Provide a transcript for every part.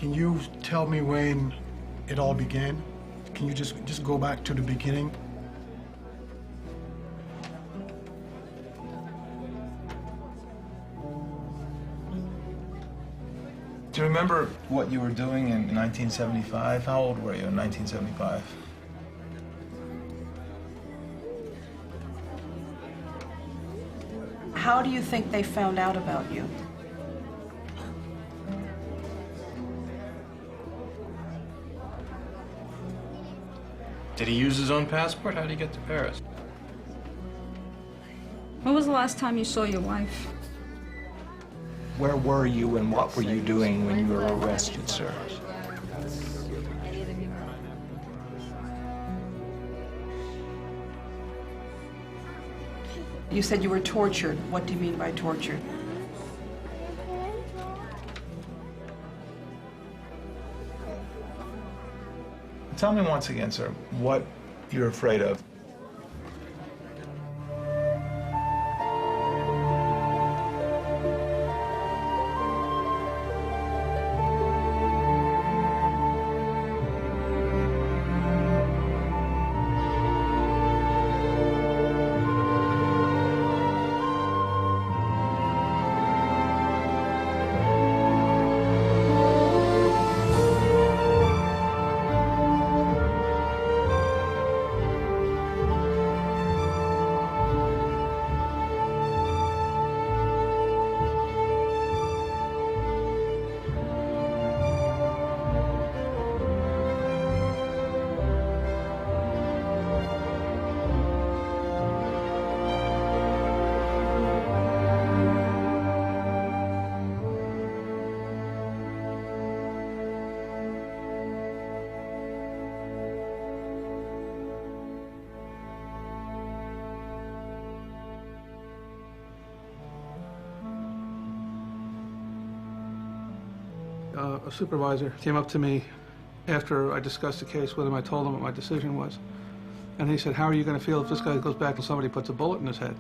Can you tell me when it all began? Can you just go back to the beginning? Do you remember what you were doing in 1975? How old were you in 1975? How do you think they found out about you? Did he use his own passport? How did he get to Paris? When was the last time you saw your wife? Where were you and what were you doing when you were arrested, sir? You said you were tortured. What do you mean by tortured? Tell me once again, sir, what you're afraid of. A supervisor came up to me after I discussed the case with him. I told him what my decision was. And he said, how are you going to feel if this guy goes back and somebody puts a bullet in his head?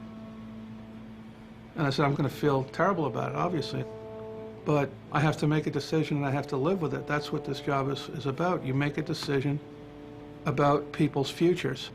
And I said, I'm going to feel terrible about it, obviously. But I have to make a decision and I have to live with it. That's what this job is about. You make a decision about people's futures.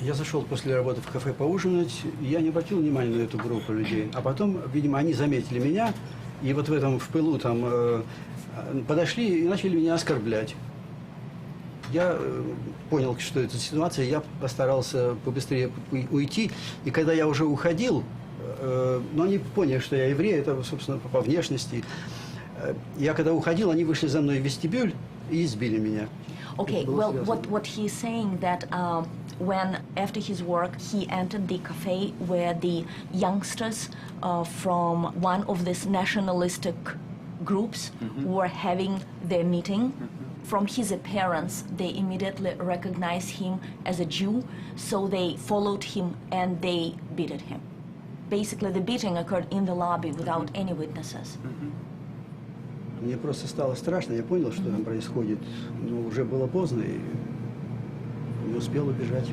Я зашел после работы в кафе поужинать, и я не обратил внимания на эту группу людей. А потом, видимо, они заметили меня, и вот в пылу там подошли и начали меня оскорблять. Я понял, что это ситуация, я постарался побыстрее уйти. И когда я уже уходил, но они поняли, что я еврей, это, собственно, по внешности. Я когда уходил, они вышли за мной в вестибюль и избили меня. Okay, well, what he's saying that when after his work he entered the cafe where the youngsters from one of these nationalistic groups were having their meeting. From his appearance, they immediately recognized him as a Jew, so they followed him and they beated him. Basically, the beating occurred in the lobby without any witnesses. Мне просто стало страшно, я понял, что там происходит, но уже было поздно и не успел убежать.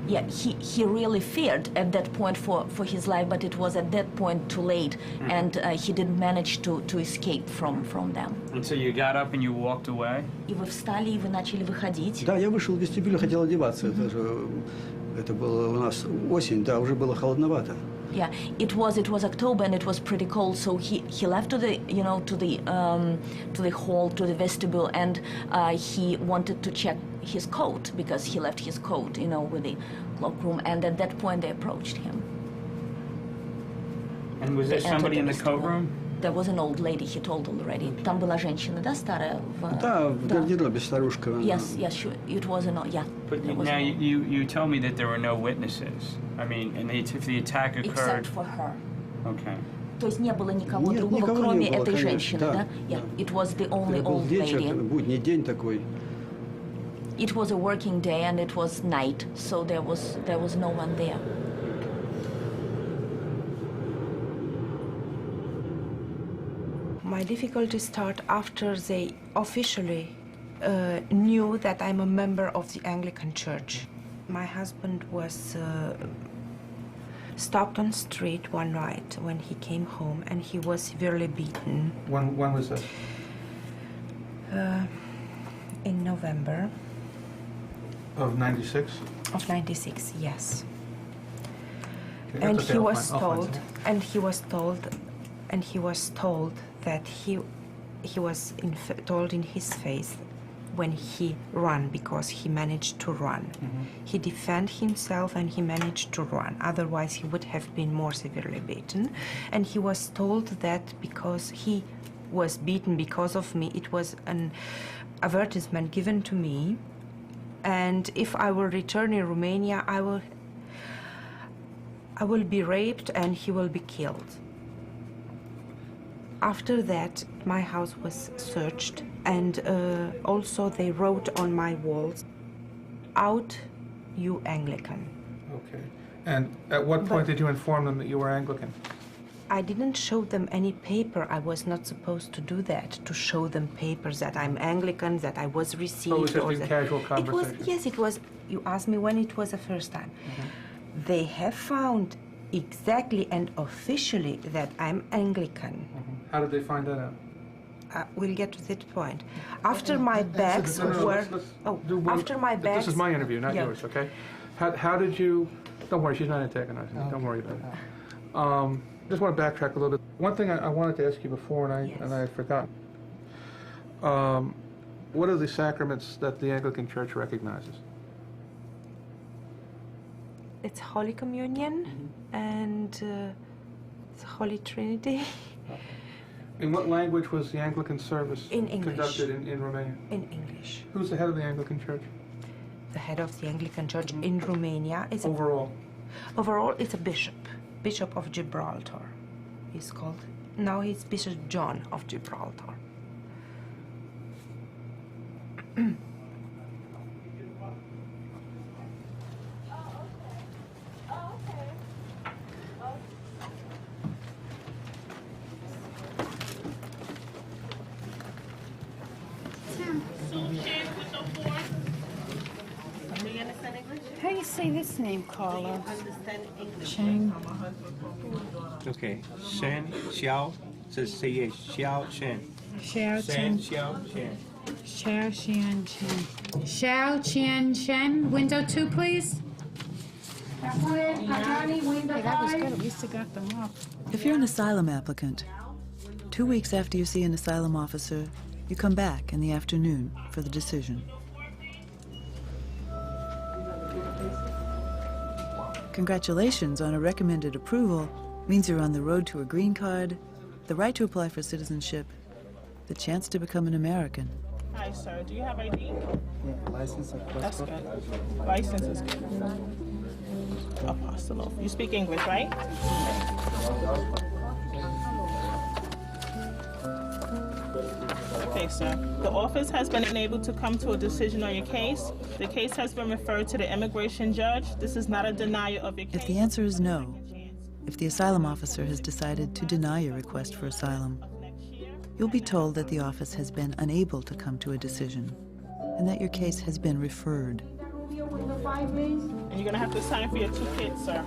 Yeah, he really feared at that point for his life, but it was at that point too late, and he didn't manage to escape from them. And so you got up and you walked away? И вы встали, и вы начали выходить? Да, я вышел в вестибюль, хотел одеваться. Это же Это было у нас осень, да, уже было холодновато. Yeah, it was October and it was pretty cold. So he left to the to the hall, to the vestibule, and he wanted to check his coat because he left his coat with the cloakroom. And at that point they approached him. And was there somebody in the coat room? There was an old lady. He told already. Там была женщина, да, старая? Да, в гардеробе старушка. Yes, sure. It was yeah. But now you told me that there were no witnesses. I mean, and if the attack occurred. Except for her. Okay. То есть не было никого другого, кроме этой женщины, да? Yeah. It was the only old lady. Будний день такой. It was a working day and it was night, so there was no one there. My difficulties start after they officially knew that I'm a member of the Anglican Church. My husband was stopped on the street one night when he came home, and he was severely beaten. When was this? In November. Of 96? Of 96, yes. Okay, and okay, he was told that he was told in his face when he ran, because he managed to run. Mm-hmm. He defended himself and he managed to run. Otherwise, he would have been more severely beaten. And he was told that because he was beaten because of me, it was an advertisement given to me. And if I will return in Romania, I will be raped and he will be killed. After that, my house was searched, and also they wrote on my walls, "Out, you Anglican." Okay. And at what point did you inform them that you were Anglican? I didn't show them any paper. I was not supposed to do that, to show them papers that I'm Anglican, that I was received. So it was just a casual conversation? Yes, it was. You asked me when it was the first time. Mm-hmm. They have found exactly and officially that I'm Anglican. Mm-hmm. How did they find that out? We'll get to that point. After my bags were... after my bags... This is my interview, not yours, okay? How did you... Don't worry, she's not antagonizing me. Don't worry about it. Just want to backtrack a little bit. One thing I wanted to ask you before, and I had forgotten. What are the sacraments that the Anglican Church recognizes? It's Holy Communion and it's Holy Trinity. In what language was the Anglican service conducted in Romania? In English. Who's the head of the Anglican Church? The head of the Anglican Church in Romania is... Overall? Overall, it's a bishop. Bishop of Gibraltar, he's called. Now he's Bishop John of Gibraltar. How do you say this name, Carla? Shane. Okay. Shen, Xiao, says say yes. Xiao, Shen. Xiao Shen, Chen. Xiao, Shen. Xiao Qian Chen. Xiao Qian Shen. Window 2, please. Hey, that was good. At least I got them off. If you're an asylum applicant, 2 weeks after you see an asylum officer, you come back in the afternoon for the decision. Congratulations on a recommended approval means you're on the road to a green card, the right to apply for citizenship, the chance to become an American. Hi, sir. Do you have ID? Yeah, license and passport. That's good. License is good. Apostolo. You speak English, right? Okay, sir. The office has been unable to come to a decision on your case. The case has been referred to the immigration judge. This is not a denial of your case. If the answer is no, if the asylum officer has decided to deny your request for asylum, you'll be told that the office has been unable to come to a decision and that your case has been referred. And you're going to have to sign for your 2 kids, sir.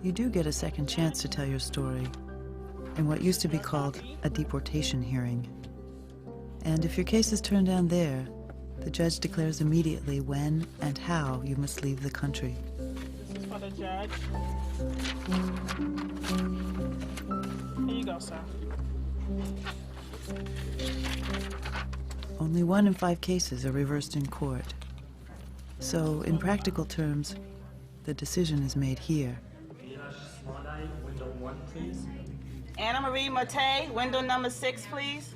You do get a second chance to tell your story in what used to be called a deportation hearing. And if your case is turned down there, the judge declares immediately when and how you must leave the country. This is for the judge. Here you go, sir. Only 1 in 5 cases are reversed in court. So, in practical terms, the decision is made here. Anna Marie Mate, window number 6, please.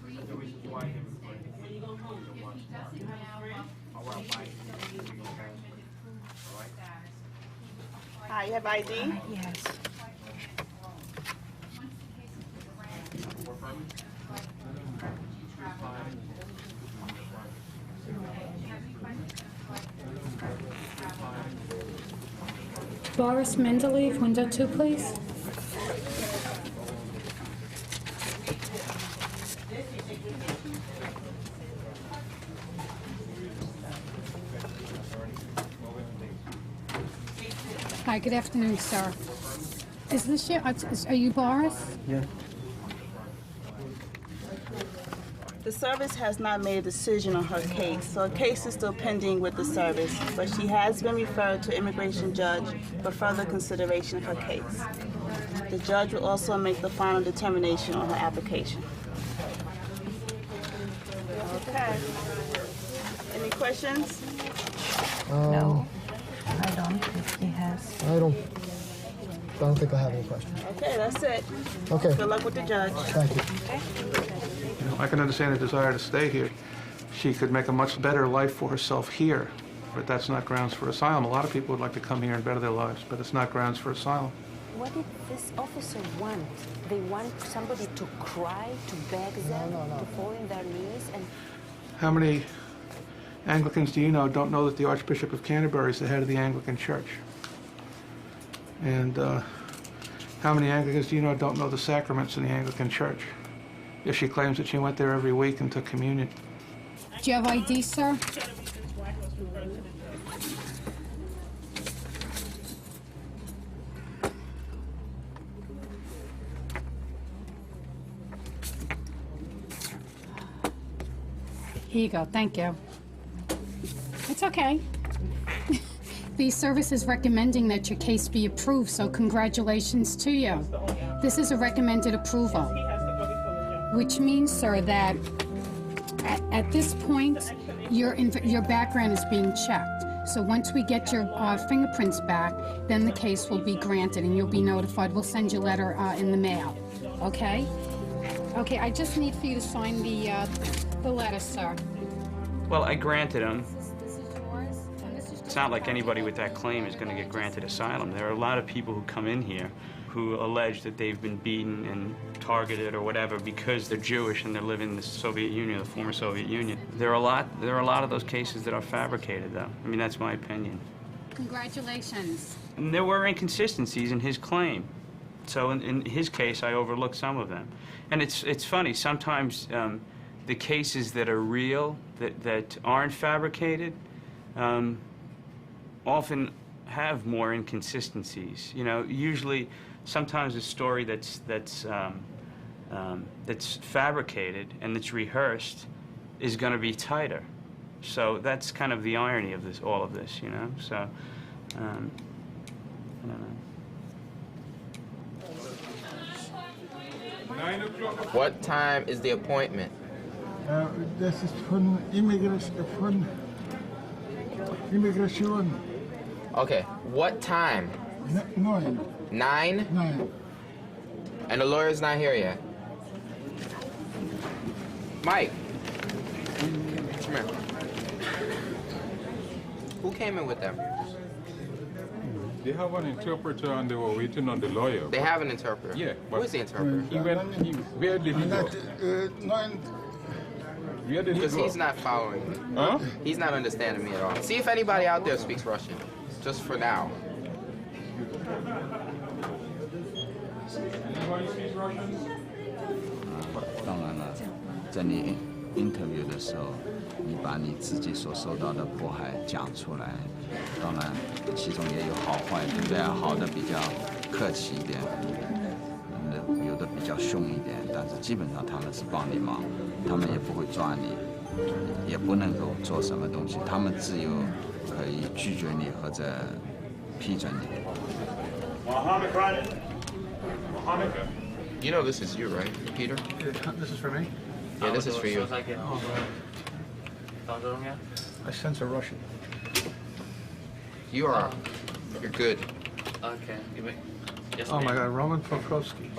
Hi, you have ID? Yes. Boris Mendeleev, window 2, please. Hi, good afternoon, sir. Is this you? Are you Boris? Yeah. The service has not made a decision on her case, so her case is still pending with the service, but she has been referred to immigration judge for further consideration of her case. The judge will also make the final determination on her application. Okay. Any questions? No, I don't, if he has. I don't think I have any questions. Okay, that's it. Okay. Good luck with the judge. Thank you. You know, I can understand the desire to stay here. She could make a much better life for herself here, but that's not grounds for asylum. A lot of people would like to come here and better their lives, but it's not grounds for asylum. What did this officer want? They want somebody to cry, to beg them, to fall on their knees, and... How many Anglicans do you know don't know that the Archbishop of Canterbury is the head of the Anglican Church? And how many Anglicans do you know don't know the sacraments in the Anglican Church? If she claims that she went there every week and took communion. Do you have ID, sir? Here you go, thank you. It's okay. The service is recommending that your case be approved, so congratulations to you. This is a recommended approval, which means, sir, that at this point, your background is being checked. So once we get your fingerprints back, then the case will be granted and you'll be notified. We'll send you a letter in the mail, okay? Okay, I just need for you to sign the letter, sir. Well, I granted him. It's not like anybody with that claim is going to get granted asylum. There are a lot of people who come in here who allege that they've been beaten and targeted or whatever because they're Jewish and they live in the Soviet Union, the former Soviet Union. There are a lot of those cases that are fabricated, though. I mean, that's my opinion. Congratulations. And there were inconsistencies in his claim. So in his case, I overlooked some of them. And it's funny, sometimes the cases that are real, that aren't fabricated, often have more inconsistencies. You know, usually, sometimes a story that's fabricated and that's rehearsed is going to be tighter. So that's kind of the irony of all of this, you know. So I don't know. What time is the appointment? Das ist von Immigration. Okay, what time? 9. 9? 9. And the lawyer's not here yet. Mike. Come here. Who came in with them? They have an interpreter and they were waiting on the lawyer. They have an interpreter? Yeah. Who is the interpreter? Where did he go? Because he's not following me. Huh? He's not understanding me at all. See if anybody out there speaks Russian. Just for now. Anybody speaks Russian? 当然了，在你 interview 的时候，你把你自己所受到的迫害讲出来，当然其中也有好坏，对不对？好的比较客气一点，有的比较凶一点，但是基本上他们是帮你忙，他们也不会抓你，也不能够做什么东西，他们自由可以拒绝你或者批准你。You know this is you, right, Peter? This is for me? Yeah, this is for you. I sense a Russian. You are. You're good. Okay. Oh my God, Roman Pokrovsky.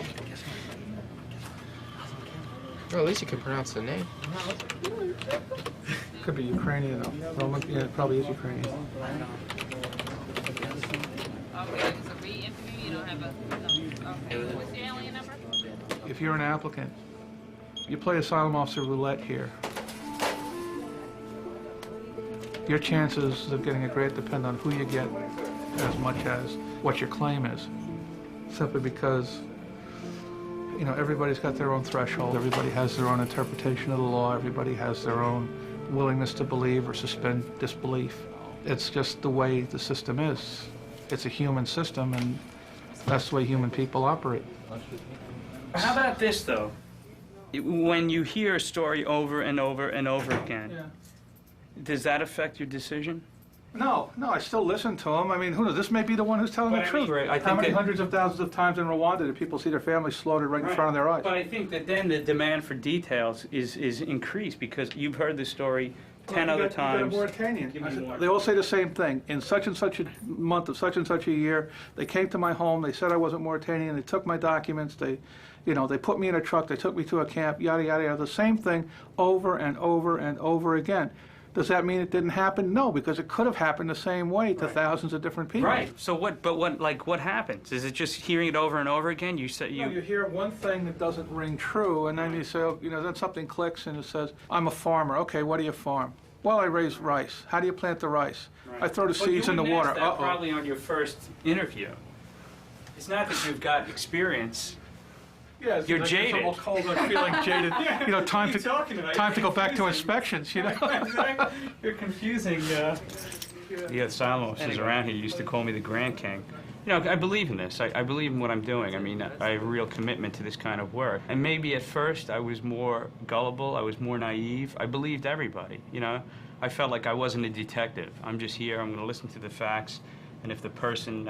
Well, at least you can pronounce the name. Could be Ukrainian though. Roman, yeah, it probably is Ukrainian. If you're an applicant, you play asylum officer roulette here. Your chances of getting a grant depend on who you get as much as what your claim is. Simply because, you know, everybody's got their own threshold. Everybody has their own interpretation of the law. Everybody has their own willingness to believe or suspend disbelief. It's just the way the system is. It's a human system, and that's the way human people operate. How about this, though? When you hear a story over and over and over again, does that affect your decision? No, I still listen to him. I mean, who knows? This may be the one who's telling the truth. I How many hundreds of thousands of times in Rwanda did people see their families slaughtered right in front of their eyes? But I think that then the demand for details is increased because you've heard the story 10 other times. You got a Mauritanian. They all say the same thing. In such and such a month of such and such a year, they came to my home. They said I wasn't Mauritanian. They took my documents. They put me in a truck. They took me to a camp. Yada yada yada. The same thing over and over and over again. Does that mean it didn't happen? No, because it could have happened the same way to thousands of different people. Right. So what happens? Is it just hearing it over and over again? You hear one thing that doesn't ring true, and then you say, oh, then something clicks and it says, I'm a farmer. Okay, what do you farm? Well, I raise rice. How do you plant the rice? I throw the seeds in the water. That probably on your first interview. It's not that you've got experience. Yeah, you're jaded. It's almost cold and feeling jaded. Time to go back to inspections. Exactly. You're confusing. The asylum officers around here used to call me the Grand King. I believe in this. I believe in what I'm doing. I mean, I have a real commitment to this kind of work. And maybe at first I was more gullible. I was more naive. I believed everybody. I felt like I wasn't a detective. I'm just here. I'm going to listen to the facts. And if the person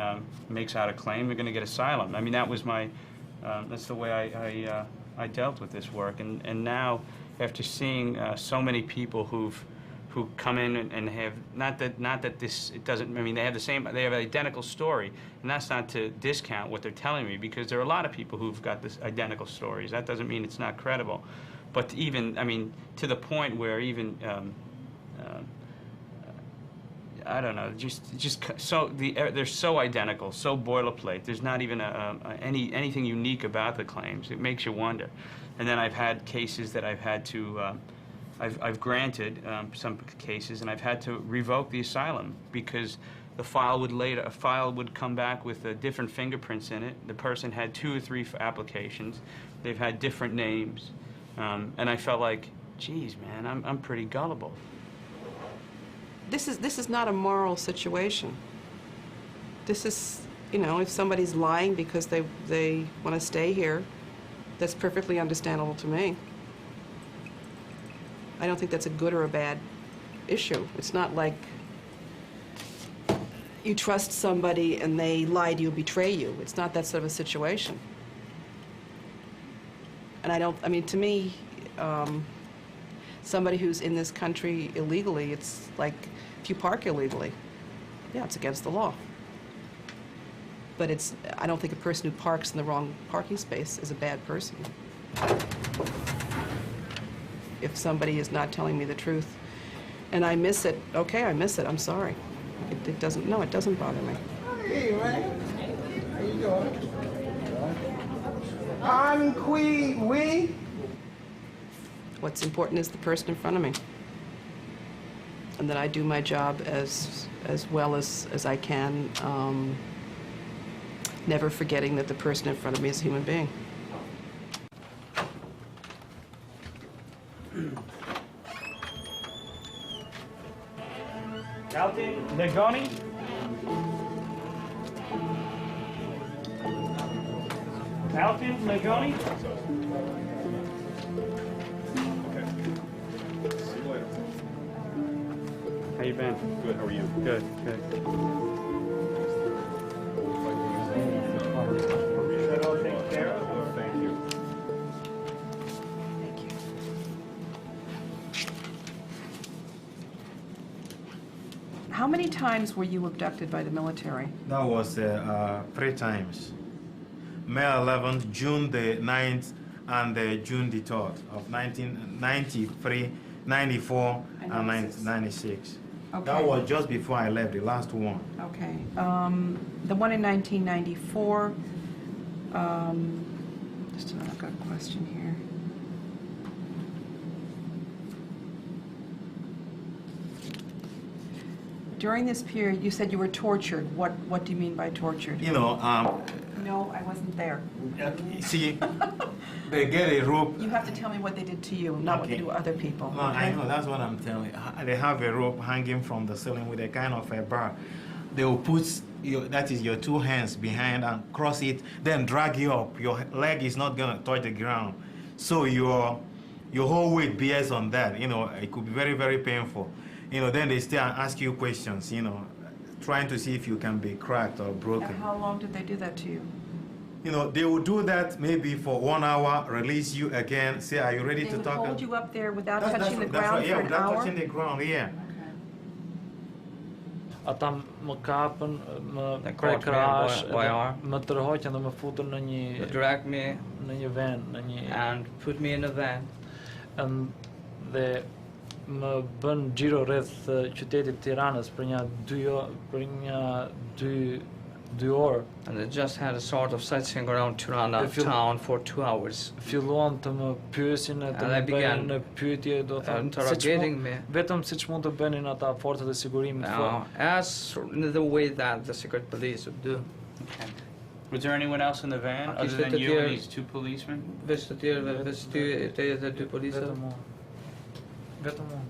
makes out a claim, they're going to get asylum. I mean, that was my. That's the way I dealt with this work, and now after seeing so many people who come in and have not that this it doesn't. I mean, they have an identical story, and that's not to discount what they're telling me because there are a lot of people who've got this identical stories. That doesn't mean it's not credible, but to the point where even. I don't know. They're so identical, so boilerplate. There's not even anything unique about the claims. It makes you wonder. And then I've had cases that I've had to, I've granted some cases, and I've had to revoke the asylum because the file would come back with different fingerprints in it. The person had 2 or 3 applications. They've had different names, and I felt like, geez, man, I'm pretty gullible. This is not a moral situation. This is, if somebody's lying because they want to stay here, that's perfectly understandable to me. I don't think that's a good or a bad issue. It's not like you trust somebody and they lie to you, betray you. It's not that sort of a situation. And to me, somebody who's in this country illegally, it's like if you park illegally, yeah, it's against the law. But I don't think a person who parks in the wrong parking space is a bad person. If somebody is not telling me the truth and I miss it, okay, I miss it, I'm sorry. It doesn't bother me. Hey, man. How you doing? I'm Queen Wee. What's important is the person in front of me. And that I do my job as well as I can, never forgetting that the person in front of me is a human being. Altin Negoni? Altin Negoni? How you been? Good, how are you? Good, good. Is that all taken care of? Or? Thank you. How many times were you abducted by the military? That was 3 times. May 11th, June the 9th, and June the 3rd of 1993, 94, and 96. Okay. That was just before I left, the last one. Okay. The one in 1994, just a minute, I've got a question here. During this period, you said you were tortured. What do you mean by tortured? You know, No, I wasn't there. see, they get a rope. You have to tell me what they did to you, not what they do to other people. No, I know, that's what I'm telling you. They have a rope hanging from the ceiling with a kind of a bar. They will put that is your 2 hands behind and cross it, then drag you up. Your leg is not gonna touch the ground. So your whole weight bears on that. You know, it could be very, very painful. You know, then they still ask you questions, you know, trying to see if you can be cracked or broken. And how long did they do that to you? You know, they will do that maybe for 1 hour, release you again, say, are you ready to talk? They would hold you up there without That's touching the right, ground yeah, for an without hour? touching the ground, yeah. Ata më kapën, më prekrash, më tërhoqën dhe më futën në një drag me në një van, në një and put me in a van. Dhe më bën xhiro rreth qytetit Tiranës për një 2 orë. And they just had a sort of sightseeing around Tirana town for 2 hours. Filluan të më pyesin e të më bëjnë në pyetje, do të interrogating me. Vetëm siç mund të bënin ata forcat e sigurimit. As in the way that the secret police would do. Okay. Was there anyone else in the van other than you and these 2 policemen? The 2 police. Vetëm unë.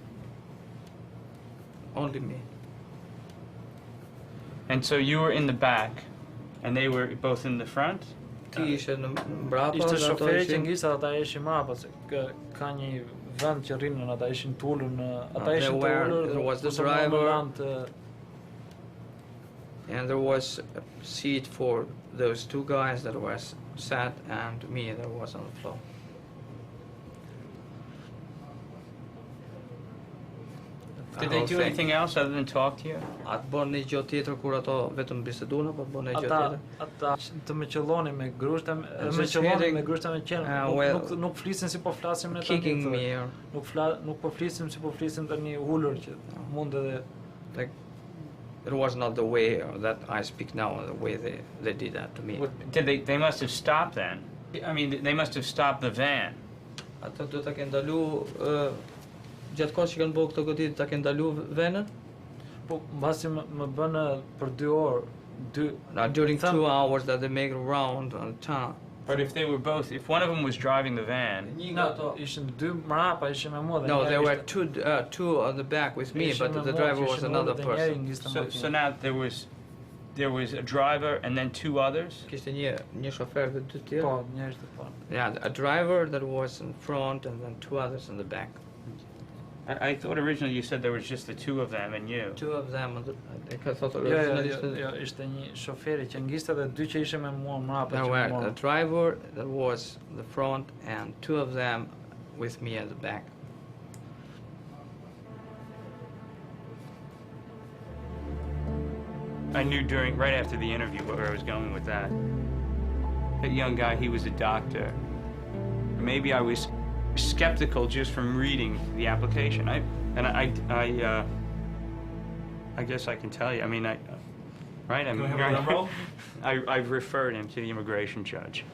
Only me. And so you were in the back, and they were both in the front? Ishte shoferi që ngisa, ata ishin mbrapa, se ka një vend që rrinin, ata ishin tulur në... Ata ishin tulur, there was the driver, and there was a seat for those 2 guys that was sat, and me that was on the floor. Did they do anything else other than talk to you? Atë bën një gjë tjetër kur ato vetëm biseduan apo bën një gjë tjetër? Ata të më qellonin me grushta, me qenë. Nuk flisin si po flasim ne tani. Kicking me. Nuk po flisim si po flisim tani ulur që mund edhe like it was not the way that I speak now, the way they did that to me. Did they must have stopped then? I mean, they must have stopped the van. Ata do ta kenë ndalu gjatë kohës që kanë bërë këto goditje ta kenë ndalu venën? Po mbasi më bën për 2 orë. During 2 hours that they make a round on town. But if they were both, if one of them was driving the van... No, ishin 2 mrapa, ishin me mua. No, there were two on the back with me, but the driver was another person. So now there was a driver and then 2 others? Kishte një shofer dhe 2 tjerë. Po, njerëz të parë. Yeah, a driver that was in front and then 2 others in the back. I thought originally you said there was just the 2 of them and you. 2 of them. Jo, ishte një shoferi që ngiste dhe 2 që ishin me mua mbrapa. There were a driver that was in the front and 2 of them with me at the back. I knew right after the interview where I was going with that. That young guy, he was a doctor. Maybe I was skeptical just from reading the application. I guess I can tell you. I mean, right? I've referred him to the immigration judge.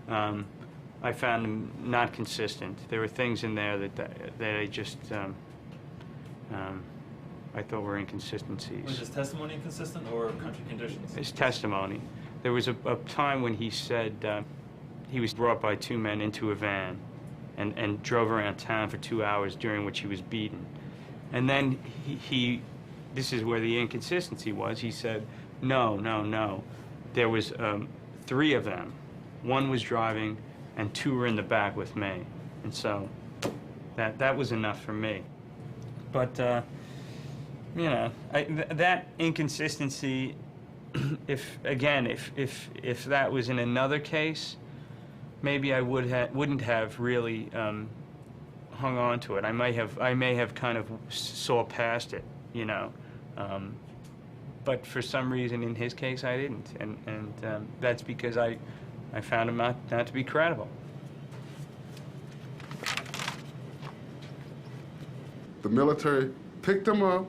I found him not consistent. There were things in there that I just I thought were inconsistencies. Was his testimony inconsistent or country conditions? His testimony. There was a time when he said he was brought by 2 men into a van and drove around town for 2 hours, during which he was beaten. And then this is where the inconsistency was. He said, no. There was 3 of them. 1 was driving and 2 were in the back with me. And so that was enough for me. But you know, that inconsistency, if that was in another case, maybe I wouldn't have really hung on to it. I may have kind of saw past it, you know. But for some reason in his case I didn't, and that's because I found him not to be credible. The military picked him up,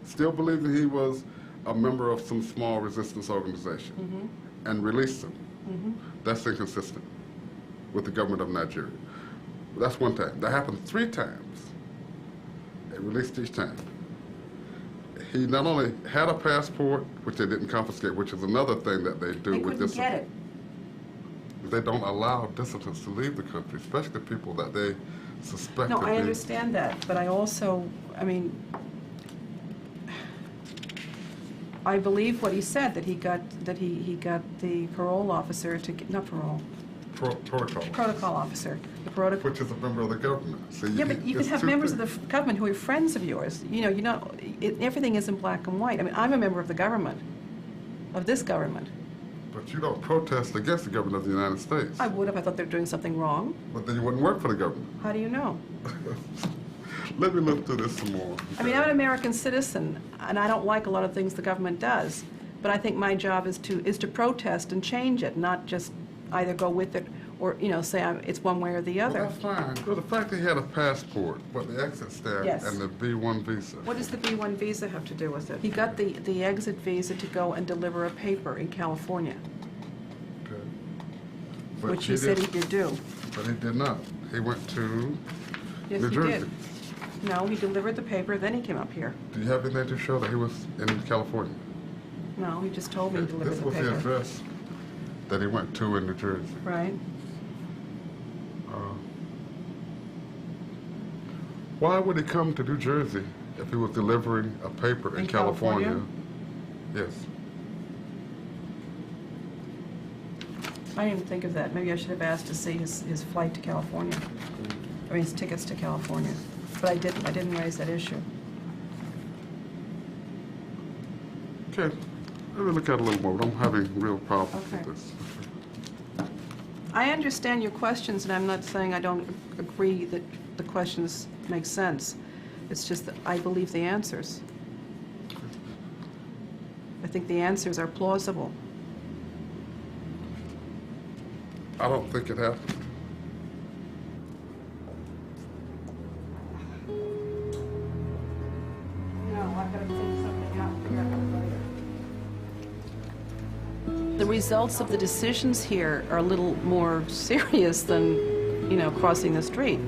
still believing he was a member of some small resistance organization, and released him. That's inconsistent with the government of Nigeria. That's one time. That happened 3 times. They released each time. He not only had a passport, which they didn't confiscate, which is another thing that they do with this. Get it. They don't allow dissidents to leave the country, especially people that they suspect. No, I understand that, but I also, I mean, I believe what he said, that he got the parole officer to not parole. Protocol officer. The protocol. Which is a member of the government. So yeah, but you can have members of the government who are friends of yours. You know, everything isn't black and white. I mean, I'm a member of the government, of this government. But you don't protest against the government of the United States. I would if I thought they were doing something wrong. But then you wouldn't work for the government. How do you know? Let me look through this some more. Okay. I mean, I'm an American citizen, and I don't like a lot of things the government does. But I think my job is to protest and change it, not just either go with it or, you know, say it's one way or the other. Well, that's fine. Well, the fact that he had a passport, but the exit stamp and the B-1 visa. What does the B-1 visa have to do with it? He got the exit visa to go and deliver a paper in California. Okay. Which he said he did do. But he did not. He went to New Jersey. Yes, he did. No, he delivered the paper, then he came up here. Do you have anything to show that he was in California? No, he just told me he delivered the paper. This was the address that he went to in New Jersey. Right. Why would he come to New Jersey if he was delivering a paper in California? Yes. I didn't even think of that. Maybe I should have asked to see his flight to California. I mean, his tickets to California. But I didn't raise that issue. Okay. Let me look at it a little more, but I'm having real problems with this. I understand your questions, and I'm not saying I don't agree that the questions make sense. It's just that I believe the answers. I think the answers are plausible. I don't think it happened. The results of the decisions here are a little more serious than, you know, crossing the street,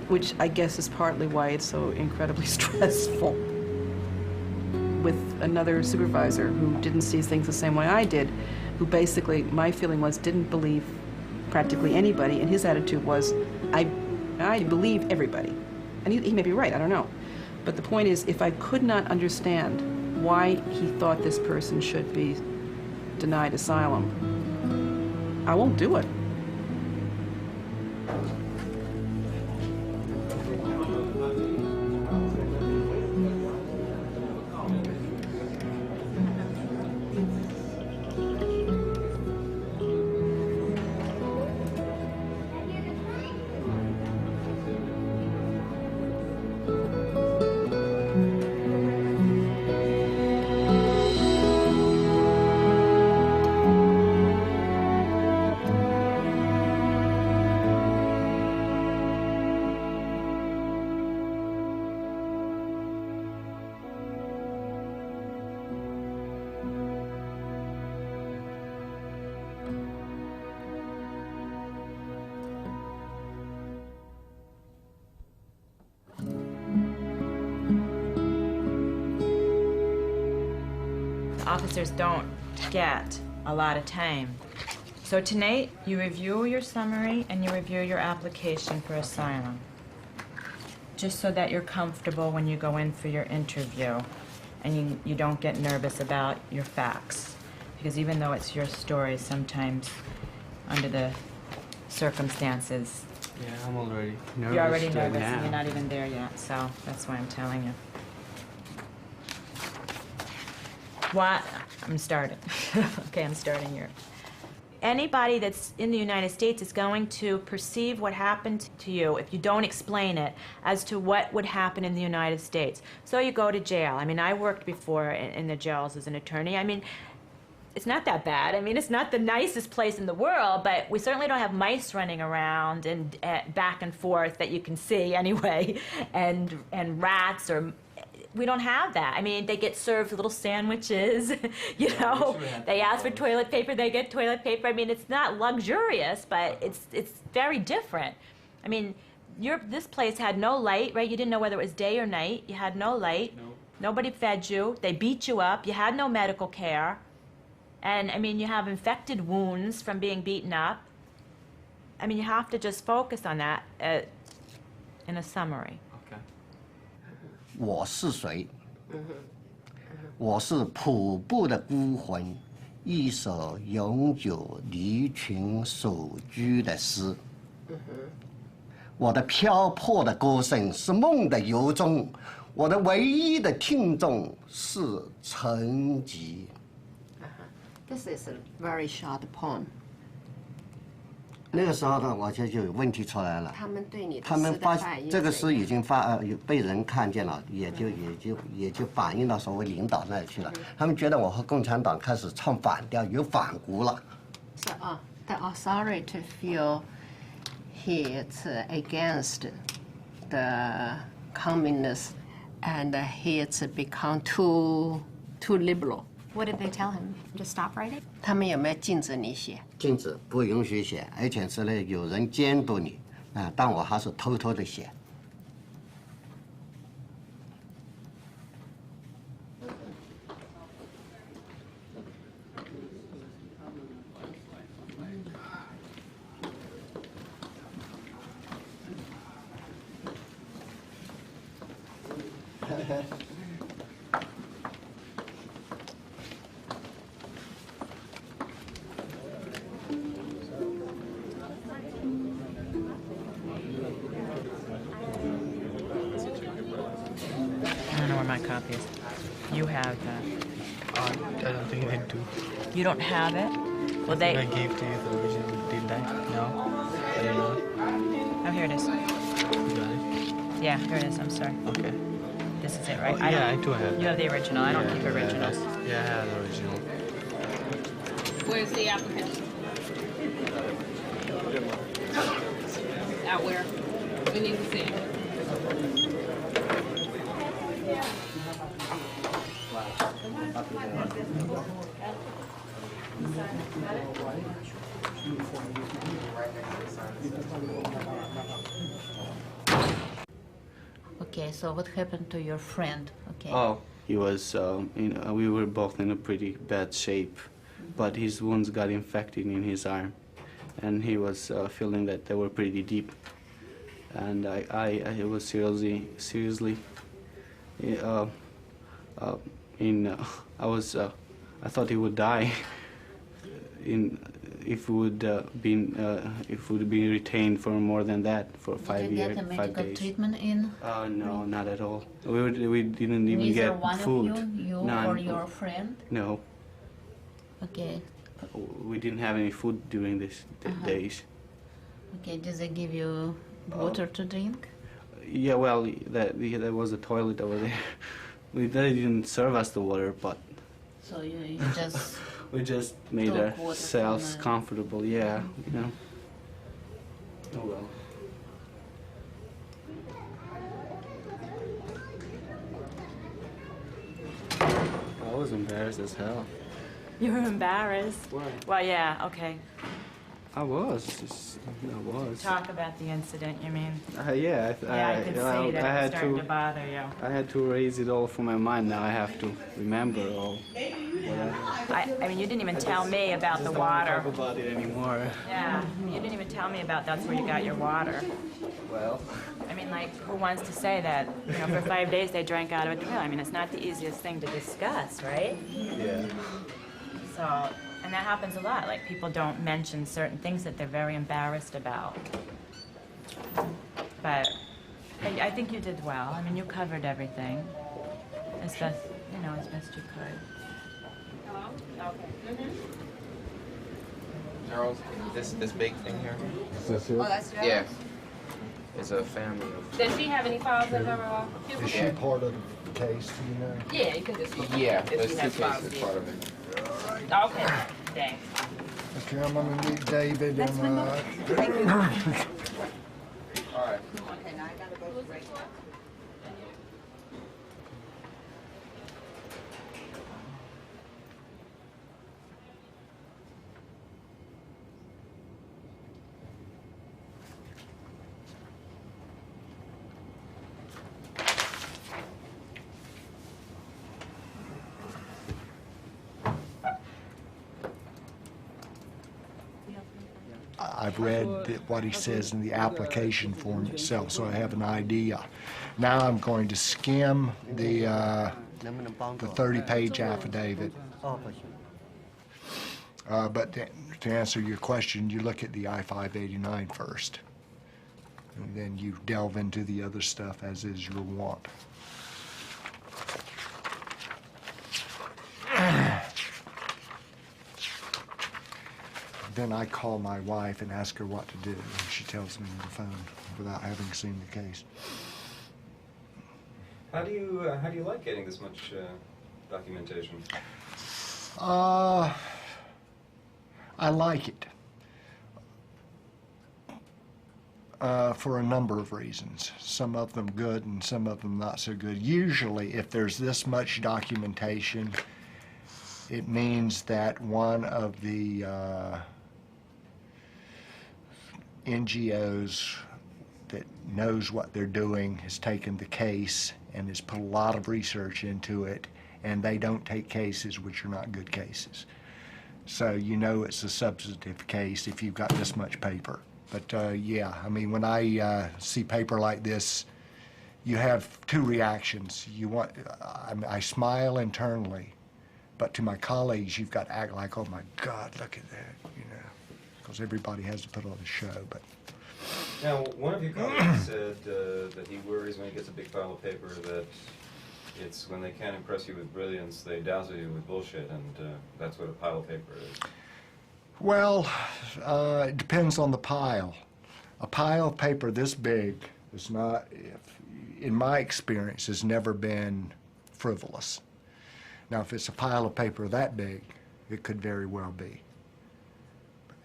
which I guess is partly why it's so incredibly stressful. With another supervisor who didn't see things the same way I did, who basically, my feeling was, didn't believe practically anybody, and his attitude was, I believe everybody. And he may be right, I don't know. But the point is, if I could not understand why he thought this person should be denied asylum, I won't do it. Officers don't get a lot of time. So tonight, you review your summary and you review your application for asylum, just so that you're comfortable when you go in for your interview and you don't get nervous about your facts. Because even though it's your story, sometimes under the circumstances, yeah, I'm already nervous. You're already nervous and you're not even there yet, so that's why I'm telling you. What? I'm starting. Okay, I'm starting here. Anybody that's in the United States is going to perceive what happened to you if you don't explain it as to what would happen in the United States. So you go to jail. I mean, I worked before in the jails as an attorney. I mean, it's not that bad. I mean, it's not the nicest place in the world, but we certainly don't have mice running around and back and forth that you can see anyway, and rats or... We don't have that. I mean, they get served little sandwiches, you know. They ask for toilet paper, they get toilet paper. I mean, it's not luxurious, but it's very different. I mean, this place had no light, right? You didn't know whether it was day or night. You had no light. No. Nobody fed you. They beat you up. You had no medical care. And, I mean, you have infected wounds from being beaten up. I mean, you have to just focus on that in a summary. 我是谁？我是瀑布的孤魂，一首永久离群所居的诗。我的飘泊的歌声是梦的由衷，我的唯一的听众是沉寂。This is a very short poem. 那个时候呢，我就有问题出来了。他们发这个诗已经被人看见了，也就反映到所谓领导那里去了。他们觉得我和共产党开始唱反调，有反骨了。So the authority feel he's against the communists, and he's become too liberal. What did they tell him? Just stop writing? 他们有没有禁止你写？禁止，不允许写，而且是呢有人监督你啊，但我还是偷偷的写。Copies. You have that. I don't think I do. You don't have it? Well, I gave to you the original, did I? No? I don't know. Oh, here it is. You got it? Yeah, here it is. I'm sorry. Okay. This is it, right? Oh, yeah, I do have it. You have the original. I don't keep originals. Yeah, I have the original. Where's the applicant? Out where? We need to see him. Okay, so what happened to your friend? Okay. Oh, he was, we were both in a pretty bad shape, but his wounds got infected in his arm, and he was feeling that they were pretty deep, and I was seriously, I thought he would die if would be retained for more than that, for 5 years, 5 days. Did you get a medical treatment in? No, not at all. We didn't even Neither get one food. of you None. or your friend? No. Okay. We didn't have any food during these days. Okay, did they give you water to drink? Yeah, well, there was a toilet over there. They didn't serve us the water, but... So you just... We just made ourselves comfortable, yeah, you know. Oh well. I was embarrassed as hell. You were embarrassed? Why? Well, yeah, okay. I was. Talk about the incident, you mean? Yeah, I can see that it's starting to bother you. I had to erase it all from my mind. Now I have to remember all. I mean, you didn't even tell me about the water. I don't talk about it anymore. Yeah, you didn't even tell me about that's where you got your water. Well. I mean, like, who wants to say that, you know, for 5 days they drank out of a drill? I mean, it's not the easiest thing to discuss, right? Yeah. So, and that happens a lot. Like, people don't mention certain things that they're very embarrassed about. But I think you did well. I mean, you covered everything as best, you know, as best you could. Charles, this big thing here? Is this here? Oh, that's yours? Yeah. It's a family of... Does she have any files in her computer? Is she part of the case, do you know? Yeah, you can just look Yeah, if there's she two has files cases there. part of it. Okay, thanks. Okay, I'm gonna need David and All right. Okay, now I gotta go break. I've read what he says in the application form itself, so I have an idea. Now I'm going to skim the 30-page affidavit. But to answer your question, you look at the I-589 first, and then you delve into the other stuff as is your want. Then I call my wife and ask her what to do, and she tells me on the phone without having seen the case. How do you like getting this much documentation? I like it for a number of reasons. Some of them good and some of them not so good. Usually, if there's this much documentation, it means that one of the NGOs that knows what they're doing has taken the case and has put a lot of research into it, and they don't take cases which are not good cases. So you know it's a substantive case if you've got this much paper. But yeah, I mean, when I see paper like this, you have two reactions. I smile internally, but to my colleagues, you've got to act like, oh my God, look at that, you know, because everybody has to put on a show. But now, one of your colleagues said that he worries when he gets a big pile of paper that it's when they can't impress you with brilliance, they dazzle you with bullshit, and that's what a pile of paper is. well, it depends on the pile. A pile of paper this big is not, in my experience, has never been frivolous. Now, if it's a pile of paper that big, it could very well be.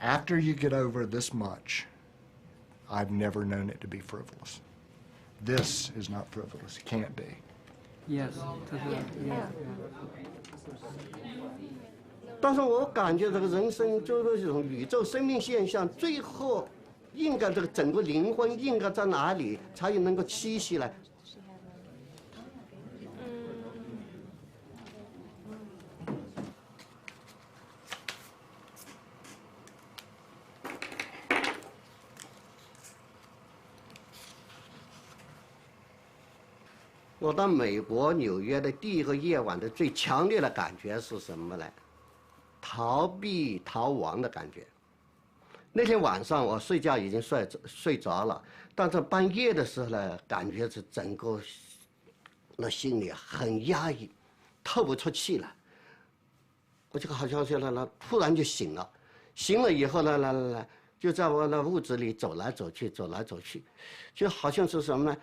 After you get over this much, I've never known it to be frivolous. This is not frivolous. It can't be. Yes. 但是我感觉这个人生就是这种宇宙生命现象，最后应该这个整个灵魂应该在哪里才能够栖息来？我到美国纽约的第一个夜晚的最强烈的感觉是什么呢？逃避逃亡的感觉。那天晚上我睡觉已经睡着了，但是半夜的时候呢，感觉是整个那心里很压抑，透不出气来。我就好像是突然就醒了，醒了以后呢，就在我那屋子里走来走去，走来走去，就好像是什么呢？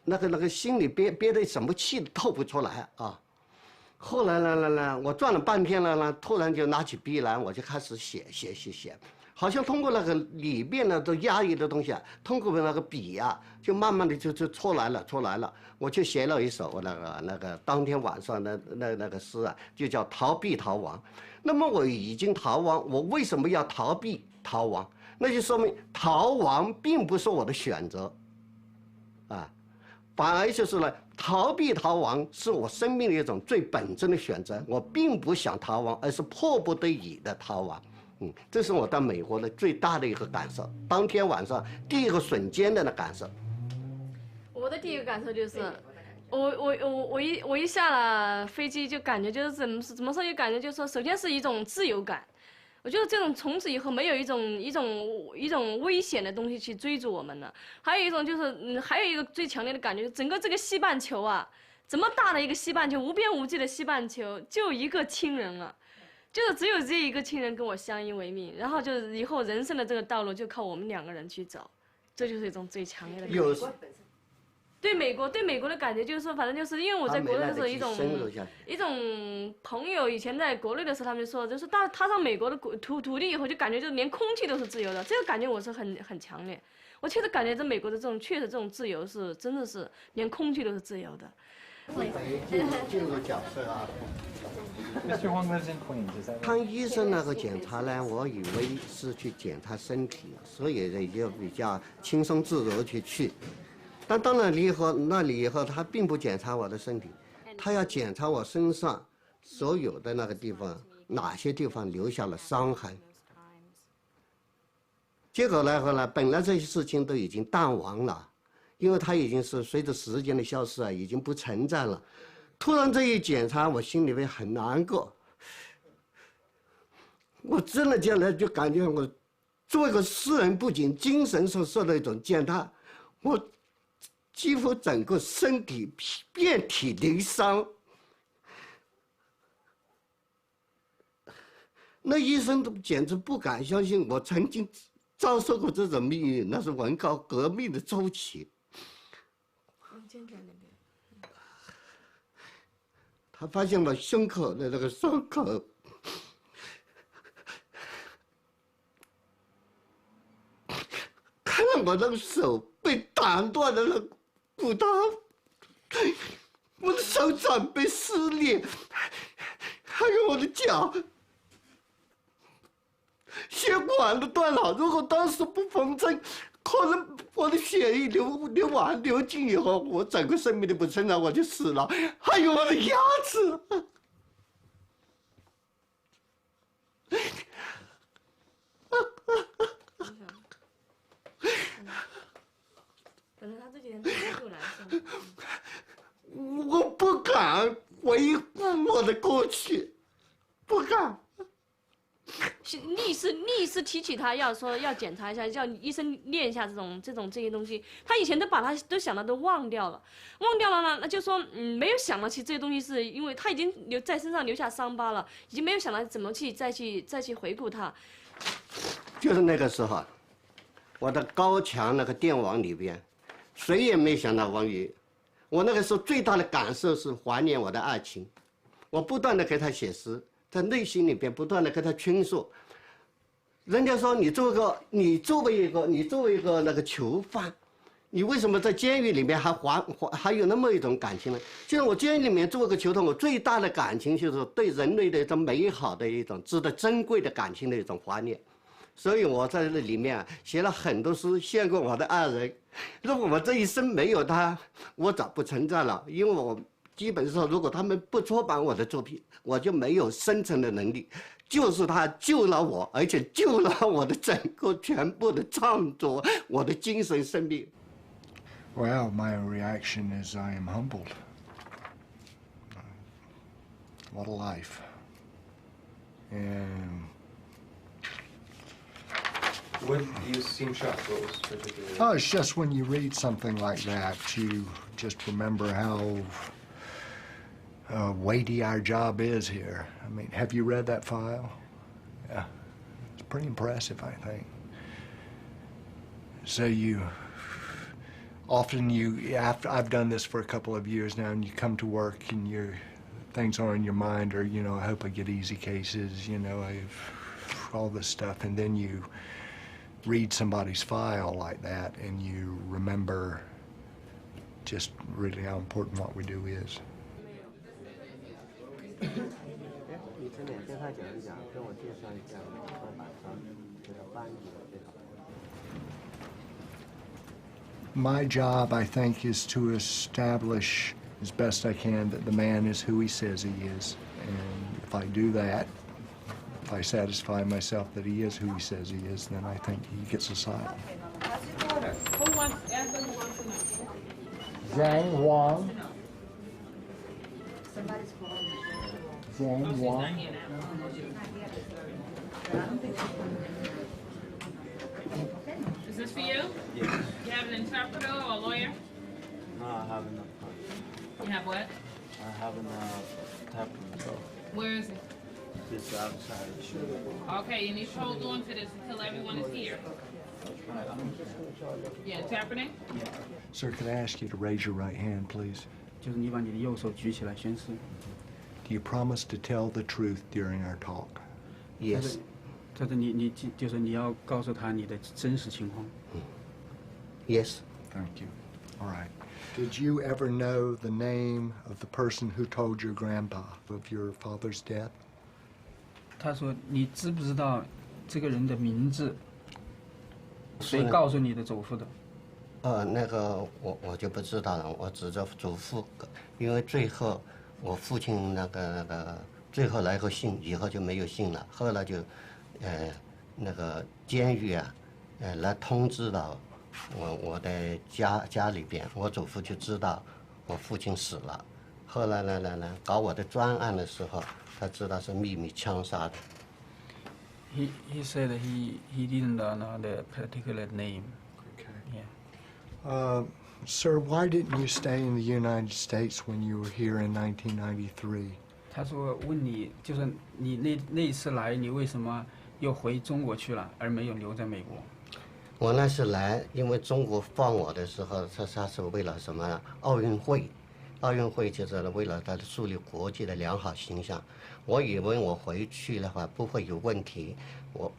那个心里憋的什么气都透不出来啊！后来呢，我转了半天了，突然就拿起笔来，我就开始写，好像通过那个里边的都压抑的东西啊，通过那个笔啊，就慢慢的就出来了。我就写了一首那个当天晚上的那个诗啊，就叫逃避逃亡。那么我已经逃亡，我为什么要逃避逃亡？那就说明逃亡并不是我的选择，啊。反而就是呢，逃避逃亡是我生命的一种最本真的选择。我并不想逃亡，而是迫不得已的逃亡。这是我到美国的最大的一个感受。当天晚上第一个瞬间的感受。我的第一个感受就是，我一下了飞机就感觉就是怎么说就感觉就是说，首先是一种自由感。我觉得这种从此以后没有一种危险的东西去追逐我们了。还有一种就是，还有一个最强烈的感觉，整个这个西半球啊，这么大的一个西半球，无边无际的西半球，就一个亲人了，就是只有这一个亲人跟我相依为命，然后就是以后人生的这个道路就靠我们2个人去走，这就是一种最强烈的感觉。对美国的感觉就是说，反正就是因为我在国内的时候一种朋友以前在国内的时候，他们就说，就是踏上美国的土地以后，就感觉就连空气都是自由的，这个感觉我是很强烈。我确实感觉在美国的确实这种自由是真的是连空气都是自由的。进入角色啊。Mr. Huang lives in Queens, is that right? 看医生那个检查呢，我以为是去检查身体，所以呢就比较轻松自如去。但到那里以后，他并不检查我的身体，他要检查我身上所有的那个地方，哪些地方留下了伤痕。结果呢，后来本来这些事情都已经淡忘了，因为它已经是随着时间的消失啊，已经不存在了。突然这一检查，我心里面很难过。我真的将来就感觉我作为一个诗人，不仅精神上受到一种践踏，我几乎整个身体遍体鳞伤。那医生都简直不敢相信我曾经遭受过这种命运，那是文化革命的周期。他发现了胸口的那个伤口，看到我那个手被打断的那个骨头，我的手掌被撕裂，还有我的脚血管都断了。如果当时不缝针，可能我的血液流尽以后，我整个生命都不存在，我就死了。还有我的牙齿。反正他这几天对我来说，我不敢维护我的过去，不敢。律师提起他要说要检查一下，叫医生练一下这些东西。他以前都把他都想到都忘掉了呢，那就说没有想到起这些东西，是因为他已经在身上留下伤疤了，已经没有想到怎么再去回顾它。就是那个时候，我的高墙那个电网里边，谁也没想到王宇。我那个时候最大的感受是怀念我的爱情，我不断的给他写诗。在内心里边不断的跟他倾诉，人家说你作为一个那个囚犯，你为什么在监狱里面还有那么一种感情呢？就是我监狱里面作为一个囚犯，我最大的感情就是对人类的一种美好的一种值得珍贵的感情的一种怀念，所以我在这里面写了很多诗献给我的爱人。如果我这一生没有他，我早不存在了，因为我。基本上，如果他们不出版我的作品，我就没有生存的能力。就是他救了我，而且救了我的整个全部的创作，我的精神生命。Well, my reaction is I am humbled. What a life. And When you seem shocked, what was particularly? Oh, it's just when you read something like that, you just remember how weighty our job is here. I mean, have you read that file? Yeah, it's pretty impressive, I think. So after I've done this for a couple of years now, and you come to work and things on your mind are, I hope I get easy cases, all this stuff, and then you read somebody's file like that, and you remember just really how important what we do is. My job, I think, is to establish as best I can that the man is who he says he is. And if I do that, if I satisfy myself that he is who he says he is, then I think he gets asylum. Who wants, Ashley, who wants to know? Zhang Wang. Zhang Wang. Is this for you? Yes. You have an interpreter or a lawyer? No, I have enough You have what? I have a tap control. Where is it? It's outside. Okay, you need to hold on to this until everyone is here. Yeah, interpreting? Sir, could I ask you to raise your right hand, please? 就是你把你的右手举起来宣誓。Do you promise to tell the truth during our talk? Yes. 他说就是你要告诉他你的真实情况。Yes. Thank you. All right. Did you ever know the name of the person who told your grandpa of your father's death? 他说你知不知道这个人的名字？谁告诉你的祖父的？那个我就不知道了，我指着祖父，因为最后我父亲那个最后来个信，以后就没有信了。后来就那个监狱啊，来通知到我的家里边，我祖父就知道我父亲死了。后来呢搞我的专案的时候，他知道是秘密枪杀的。He said he didn't know the particular name. Okay. Yeah. Sir, why didn't you stay in the United States when you were here in 1993? 他说问你，就是你那一次来，你为什么又回中国去了，而没有留在美国？我那是来，因为中国放我的时候，他是为了什么？奥运会。奥运会就是为了他树立国际的良好形象。我以为我回去的话不会有问题，我